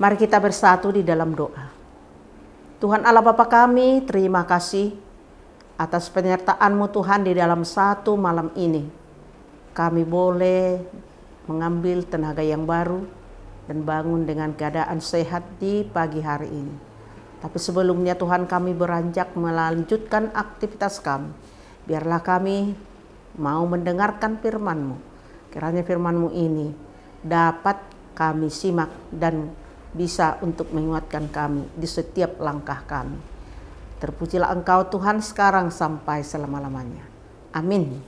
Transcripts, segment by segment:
Mari kita bersatu di dalam doa. Tuhan Allah Bapa kami, terima kasih atas penyertaan-Mu Tuhan di dalam satu malam ini. Kami boleh mengambil tenaga yang baru dan bangun dengan keadaan sehat di pagi hari ini. Tapi sebelumnya Tuhan, kami beranjak melanjutkan aktivitas kami. Biarlah kami mau mendengarkan firman-Mu. Kiranya firman-Mu ini dapat kami simak dan bisa untuk menguatkan kami di setiap langkah kami. Terpujilah Engkau Tuhan sekarang sampai selama-lamanya. Amin.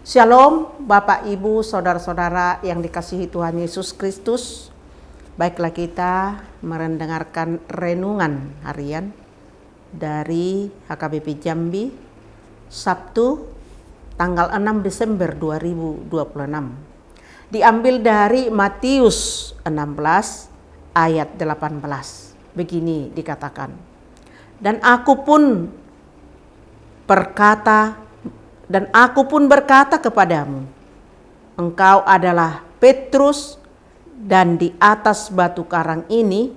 Shalom Bapak Ibu Saudara-saudara yang dikasihi Tuhan Yesus Kristus. Baiklah kita mendengarkan renungan harian dari HKBP Jambi Sabtu tanggal 6 Desember 2026. Diambil dari Matius 16 ayat 18. Begini dikatakan, dan aku pun berkata kepadamu, engkau adalah Petrus, dan di atas batu karang ini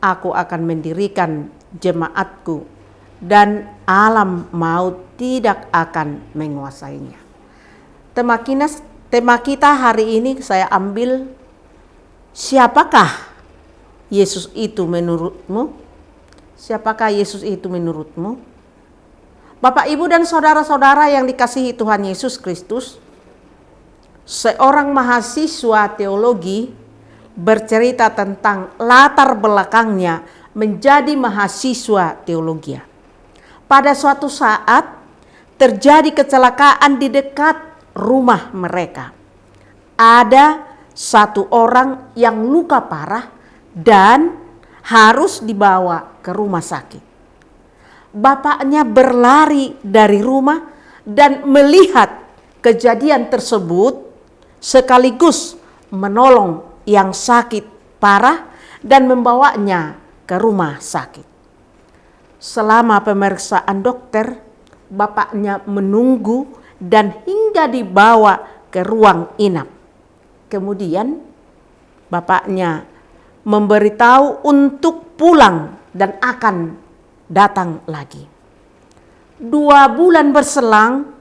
aku akan mendirikan jemaatku, dan alam maut tidak akan menguasainya. Tema kita hari ini saya ambil, siapakah Yesus itu menurutmu? Siapakah Yesus itu menurutmu? Bapak, Ibu, dan saudara-saudara yang dikasihi Tuhan Yesus Kristus, seorang mahasiswa teologi bercerita tentang latar belakangnya menjadi mahasiswa teologi. Pada suatu saat terjadi kecelakaan di dekat rumah mereka. Ada satu orang yang luka parah dan harus dibawa ke rumah sakit. Bapaknya berlari dari rumah dan melihat kejadian tersebut, sekaligus menolong yang sakit parah dan membawanya ke rumah sakit. Selama pemeriksaan dokter, bapaknya menunggu dan hingga dibawa ke ruang inap. Kemudian bapaknya memberitahu untuk pulang dan akan datang lagi. 2 bulan berselang,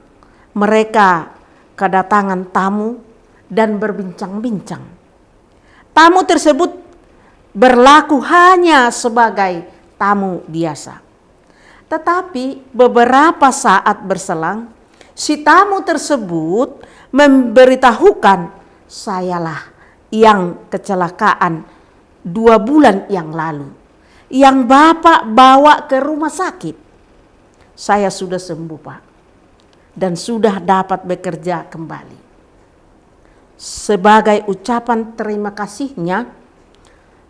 mereka kedatangan tamu dan berbincang-bincang. Tamu tersebut berlaku hanya sebagai tamu biasa. Tetapi beberapa saat berselang, Si tamu tersebut memberitahukan, sayalah yang kecelakaan 2 bulan yang lalu, yang Bapak bawa ke rumah sakit. Saya sudah sembuh, Pak, dan sudah dapat bekerja kembali. Sebagai ucapan terima kasihnya,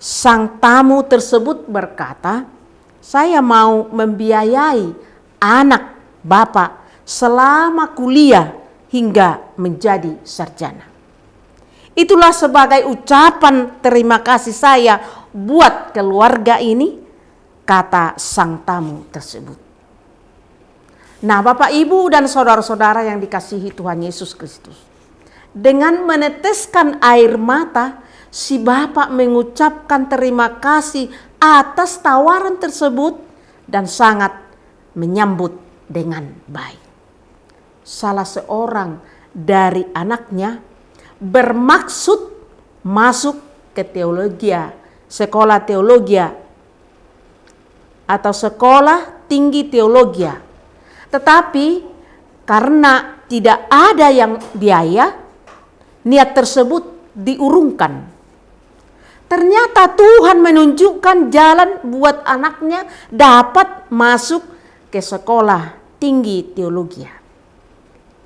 sang tamu tersebut berkata, saya mau membiayai anak Bapak selama kuliah hingga menjadi sarjana. Itulah sebagai ucapan terima kasih saya buat keluarga ini, kata sang tamu tersebut. Nah, Bapak, Ibu, dan saudara-saudara yang dikasihi Tuhan Yesus Kristus, dengan meneteskan air mata, si Bapak mengucapkan terima kasih atas tawaran tersebut dan sangat menyambut dengan baik. Salah seorang dari anaknya bermaksud masuk ke sekolah teologi atau sekolah tinggi teologi. Tetapi karena tidak ada yang biaya, niat tersebut diurungkan. Ternyata Tuhan menunjukkan jalan buat anaknya dapat masuk ke sekolah tinggi teologi.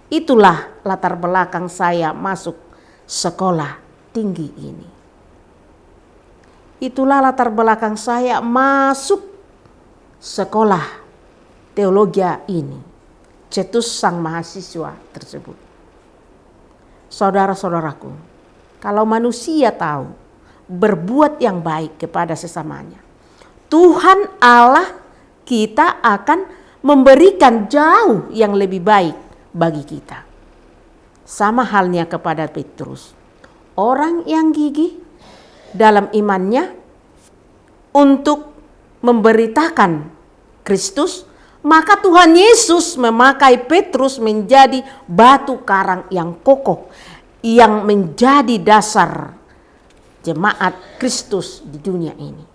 Itulah latar belakang saya masuk sekolah tinggi ini. Itulah latar belakang saya masuk sekolah teologi ini. Cetus sang mahasiswa tersebut. Saudara-saudaraku, kalau manusia tahu berbuat yang baik kepada sesamanya, Tuhan Allah kita akan memberikan jauh yang lebih baik bagi kita. Sama halnya kepada Petrus, orang yang gigih dalam imannya untuk memberitakan Kristus, maka Tuhan Yesus memakai Petrus menjadi batu karang yang kokoh, yang menjadi dasar jemaat Kristus di dunia ini.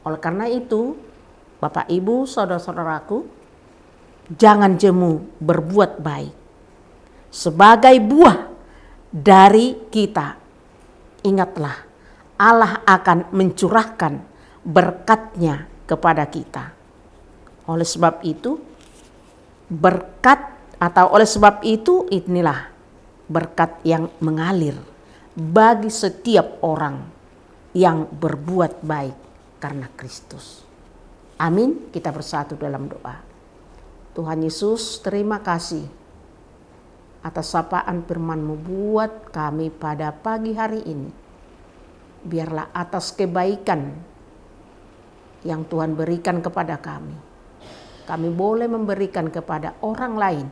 Oleh karena itu, Bapak, Ibu, saudara-saudaraku, jangan jemu berbuat baik. Sebagai buah dari kita, ingatlah Allah akan mencurahkan berkat-Nya kepada kita. Oleh sebab itu, inilah berkat yang mengalir bagi setiap orang yang berbuat baik karena Kristus. Amin. Kita bersatu dalam doa. Tuhan Yesus, terima kasih atas sapaan firman-Mu buat kami pada pagi hari ini. Biarlah atas kebaikan yang Tuhan berikan kepada kami, kami boleh memberikan kepada orang lain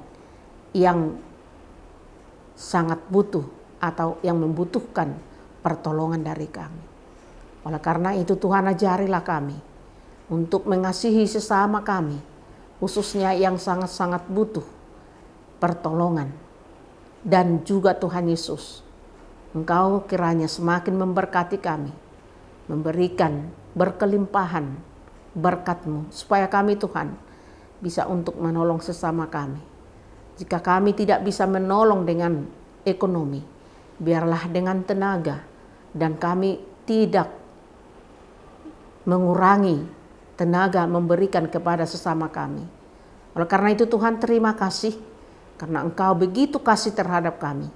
yang sangat butuh atau yang membutuhkan pertolongan dari kami. Oleh karena itu Tuhan, ajarilah kami untuk mengasihi sesama kami, khususnya yang sangat-sangat butuh pertolongan. Dan juga Tuhan Yesus, Engkau kiranya semakin memberkati kami, memberikan berkelimpahan berkat-Mu, supaya kami Tuhan bisa untuk menolong sesama kami. Jika kami tidak bisa menolong dengan ekonomi, biarlah dengan tenaga, dan kami tidak mengurangi tenaga memberikan kepada sesama kami. Oleh karena itu Tuhan, terima kasih karena Engkau begitu kasih terhadap kami.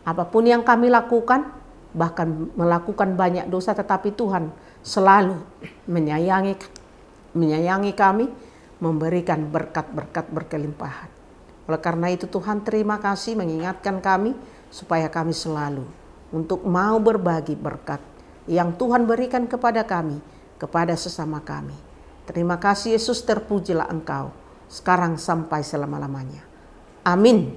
Apapun yang kami lakukan, bahkan melakukan banyak dosa, tetapi Tuhan selalu menyayangi kami, memberikan berkat-berkat berkelimpahan. Oleh karena itu Tuhan, terima kasih mengingatkan kami supaya kami selalu untuk mau berbagi berkat yang Tuhan berikan kepada kami, kepada sesama kami. Terima kasih Yesus, terpujilah Engkau sekarang sampai selama-lamanya. Amin.